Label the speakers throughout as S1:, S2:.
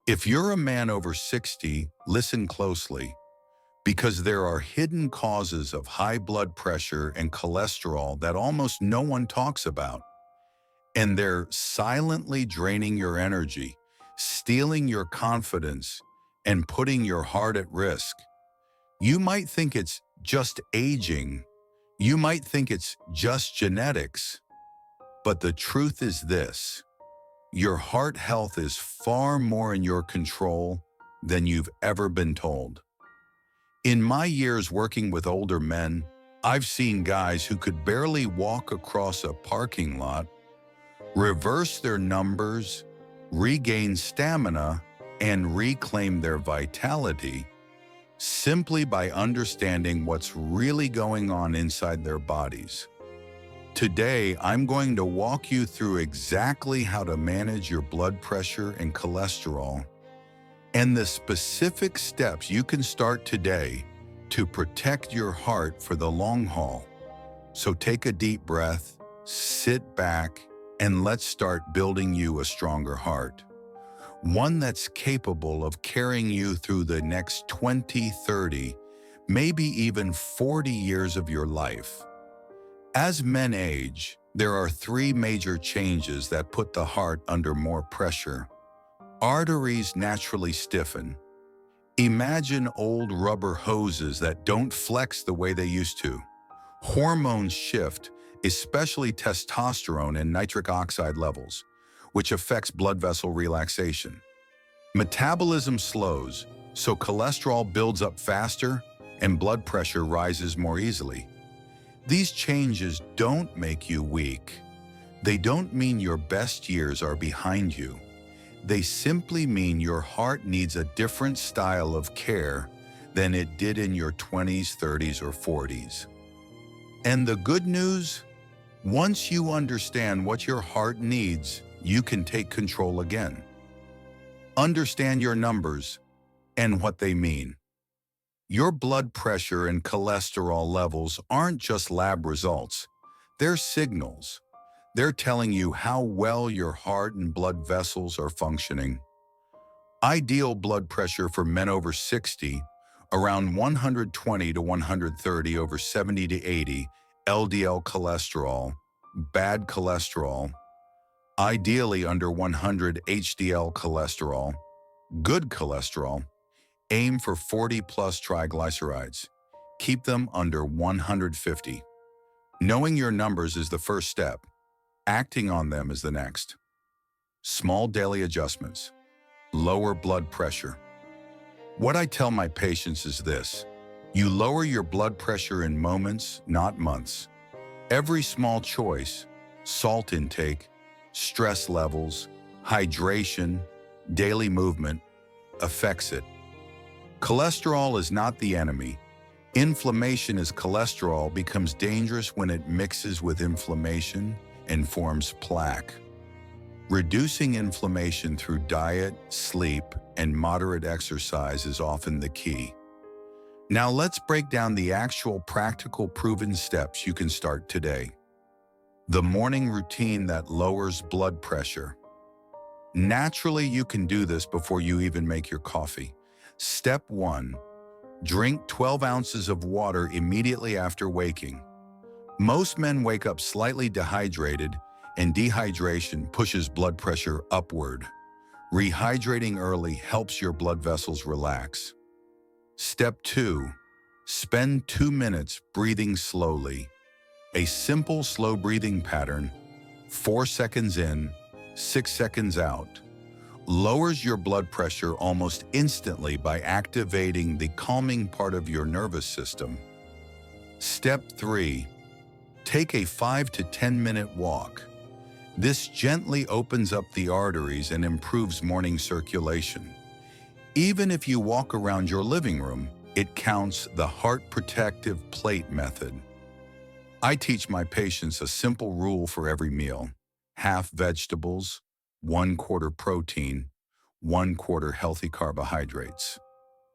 S1: If you're a man over 60, listen closely, because there are hidden causes of high blood pressure and cholesterol that almost no one talks about. And they're silently draining your energy, stealing your confidence, and putting your heart at risk. You might think it's just aging. You might think it's just genetics. But the truth is this: your heart health is far more in your control than you've ever been told. In my years working with older men, I've seen guys who could barely walk across a parking lot reverse their numbers, regain stamina, and reclaim their vitality simply by understanding what's really going on inside their bodies. Today, I'm going to walk you through exactly how to manage your blood pressure and cholesterol and the specific steps you can start today to protect your heart for the long haul. So take a deep breath, sit back, and let's start building you a stronger heart. One that's capable of carrying you through the next 20, 30, maybe even 40 years of your life. As men age, there are three major changes that put the heart under more pressure. Arteries naturally stiffen. Imagine old rubber hoses that don't flex the way they used to. Hormones shift, especially testosterone and nitric oxide levels, which affects blood vessel relaxation. Metabolism slows, so cholesterol builds up faster and blood pressure rises more easily. These changes don't make you weak. They don't mean your best years are behind you. They simply mean your heart needs a different style of care than it did in your 20s, 30s, or 40s. And the good news? Once you understand what your heart needs, you can take control again. Understand your numbers and what they mean. Your blood pressure and cholesterol levels aren't just lab results. They're signals. They're telling you how well your heart and blood vessels are functioning. Ideal blood pressure for men over 60, around 120 to 130 over 70 to 80, LDL cholesterol, bad cholesterol, ideally under 100 HDL cholesterol, good cholesterol. Aim for 40 plus triglycerides. Keep them under 150. Knowing your numbers is the first step. Acting on them is the next. Small daily adjustments. Lower blood pressure. What I tell my patients is this: you lower your blood pressure in moments, not months. Every small choice, salt intake, stress levels, hydration, daily movement, affects it. Cholesterol is not the enemy. Inflammation as cholesterol becomes dangerous when it mixes with inflammation and forms plaque. Reducing inflammation through diet, sleep, and moderate exercise is often the key. Now let's break down the actual practical proven steps you can start today. The morning routine that lowers blood pressure. Naturally, you can do this before you even make your coffee. Step 1. Drink 12 ounces of water immediately after waking. Most men wake up slightly dehydrated, and dehydration pushes blood pressure upward. Rehydrating early helps your blood vessels relax. Step 2. Spend 2 minutes breathing slowly. A simple slow breathing pattern, 4 seconds in, 6 seconds out, lowers your blood pressure almost instantly by activating the calming part of your nervous system. Step 3. Take a 5 to 10 minute walk. This gently opens up the arteries and improves morning circulation. Even if you walk around your living room, it counts. The heart protective plate method. I teach my patients a simple rule for every meal: half vegetables, 1/4 protein, 1/4 healthy carbohydrates.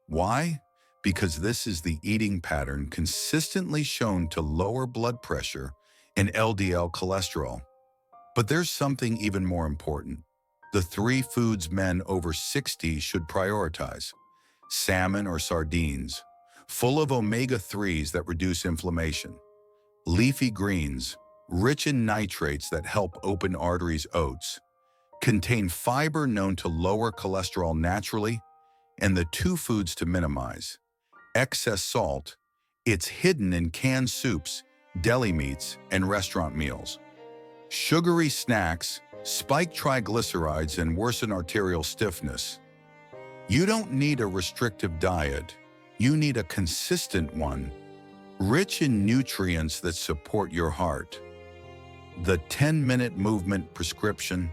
S1: Why? Because this is the eating pattern consistently shown to lower blood pressure and LDL cholesterol. But there's something even more important. The three foods men over 60 should prioritize: salmon or sardines, full of omega-3s that reduce inflammation; leafy greens, rich in nitrates that help open arteries; oats contain fiber known to lower cholesterol naturally; and the two foods to minimize: excess salt. It's hidden in canned soups, deli meats, and restaurant meals. Sugary snacks spike triglycerides and worsen arterial stiffness. You don't need a restrictive diet. You need a consistent one, rich in nutrients that support your heart. The 10-minute movement prescription.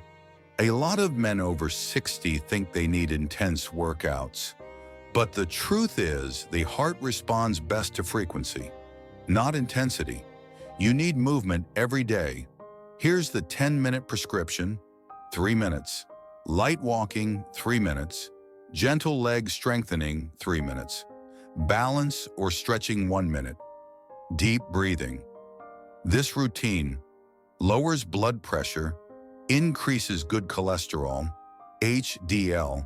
S1: A lot of men over 60 think they need intense workouts. But the truth is, the heart responds best to frequency, not intensity. You need movement every day. Here's the 10-minute prescription: 3 minutes. Light walking, 3 minutes. Gentle leg strengthening, 3 minutes. Balance or stretching, 1 minute. Deep breathing. This routine lowers blood pressure, increases good cholesterol, HDL,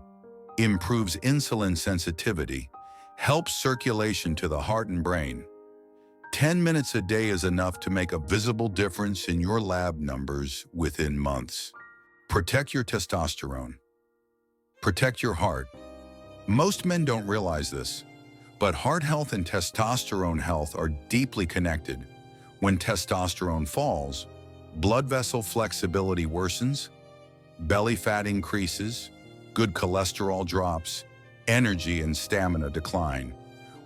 S1: improves insulin sensitivity, helps circulation to the heart and brain. 10 minutes a day is enough to make a visible difference in your lab numbers within months. Protect your testosterone. Protect your heart. Most men don't realize this, but heart health and testosterone health are deeply connected. When testosterone falls, blood vessel flexibility worsens, belly fat increases, good cholesterol drops, energy and stamina decline.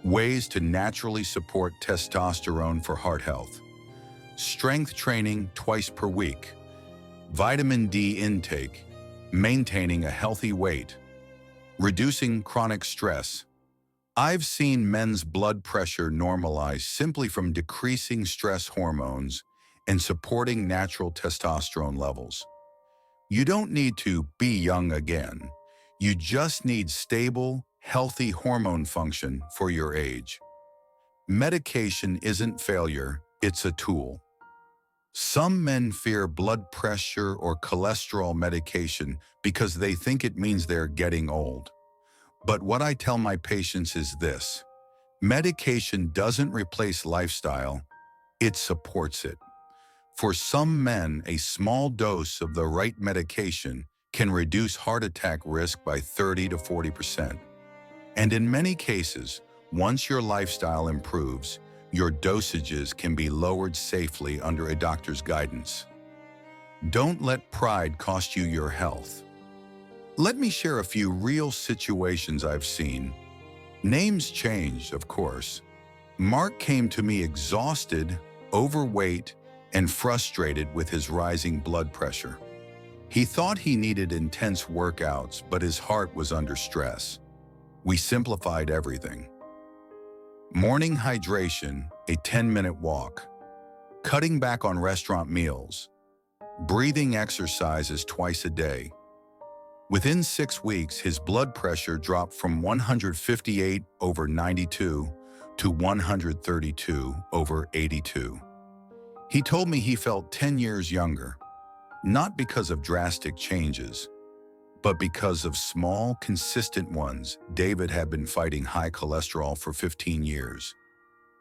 S1: Ways to naturally support testosterone for heart health: strength training twice per week, vitamin D intake, maintaining a healthy weight, reducing chronic stress. I've seen men's blood pressure normalize simply from decreasing stress hormones and supporting natural testosterone levels. You don't need to be young again. You just need stable, healthy hormone function for your age. Medication isn't failure, it's a tool. Some men fear blood pressure or cholesterol medication because they think it means they're getting old. But what I tell my patients is this: medication doesn't replace lifestyle, it supports it. For some men, a small dose of the right medication can reduce heart attack risk by 30 to 40%. And in many cases, once your lifestyle improves, your dosages can be lowered safely under a doctor's guidance. Don't let pride cost you your health. Let me share a few real situations I've seen. Names changed, of course. Mark came to me exhausted, overweight, and frustrated with his rising blood pressure. He thought he needed intense workouts, but his heart was under stress. We simplified everything. Morning hydration, a 10-minute walk, cutting back on restaurant meals, breathing exercises twice a day. Within 6 weeks, his blood pressure dropped from 158/92 to 132/82. He told me he felt 10 years younger, not because of drastic changes, but because of small, consistent ones. David had been fighting high cholesterol for 15 years.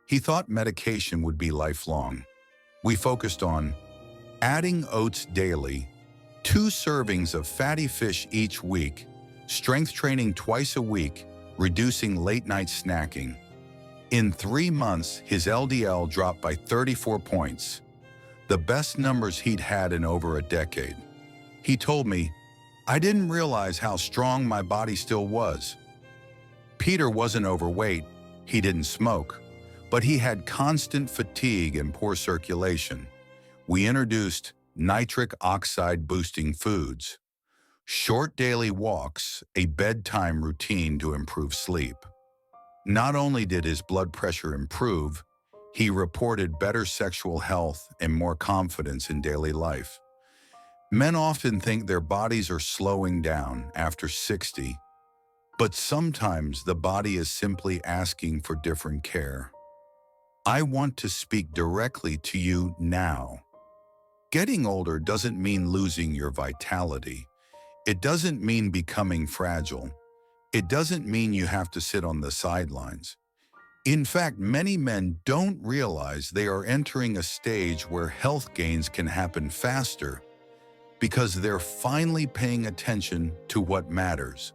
S1: He thought medication would be lifelong. We focused on adding oats daily, 2 servings of fatty fish each week, strength training twice a week, reducing late-night snacking. In 3 months, his LDL dropped by 34 points, the best numbers he'd had in over a decade. He told me, "I didn't realize how strong my body still was." Peter wasn't overweight, he didn't smoke, but he had constant fatigue and poor circulation. We introduced nitric oxide boosting foods, short daily walks, a bedtime routine to improve sleep. Not only did his blood pressure improve, he reported better sexual health and more confidence in daily life. Men often think their bodies are slowing down after 60, but sometimes the body is simply asking for different care. I want to speak directly to you now. Getting older doesn't mean losing your vitality. It doesn't mean becoming fragile. It doesn't mean you have to sit on the sidelines. In fact, many men don't realize they are entering a stage where health gains can happen faster because they're finally paying attention to what matters.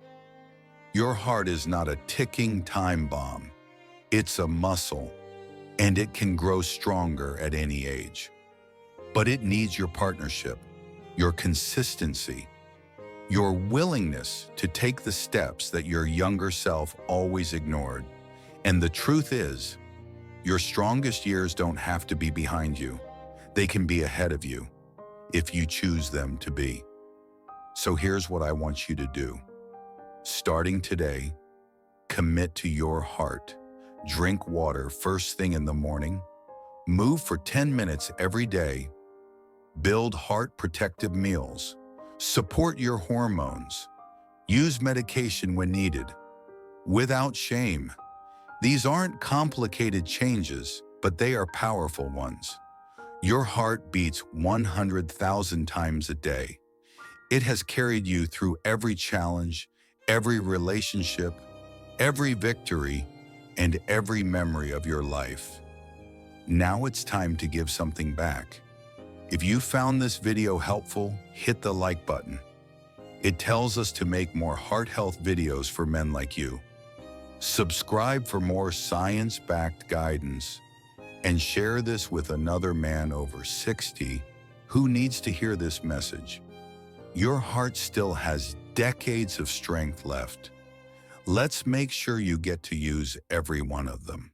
S1: Your heart is not a ticking time bomb. It's a muscle, and it can grow stronger at any age. But it needs your partnership, your consistency, your willingness to take the steps that your younger self always ignored. And the truth is, your strongest years don't have to be behind you. They can be ahead of you, if you choose them to be. So here's what I want you to do. Starting today, commit to your heart. Drink water first thing in the morning. Move for 10 minutes every day. Build heart-protective meals. Support your hormones. Use medication when needed. Without shame. These aren't complicated changes, but they are powerful ones. Your heart beats 100,000 times a day. It has carried you through every challenge, every relationship, every victory, and every memory of your life. Now it's time to give something back. If you found this video helpful, hit the like button. It tells us to make more heart health videos for men like you. Subscribe for more science-backed guidance, and share this with another man over 60 who needs to hear this message. Your heart still has decades of strength left. Let's make sure you get to use every one of them.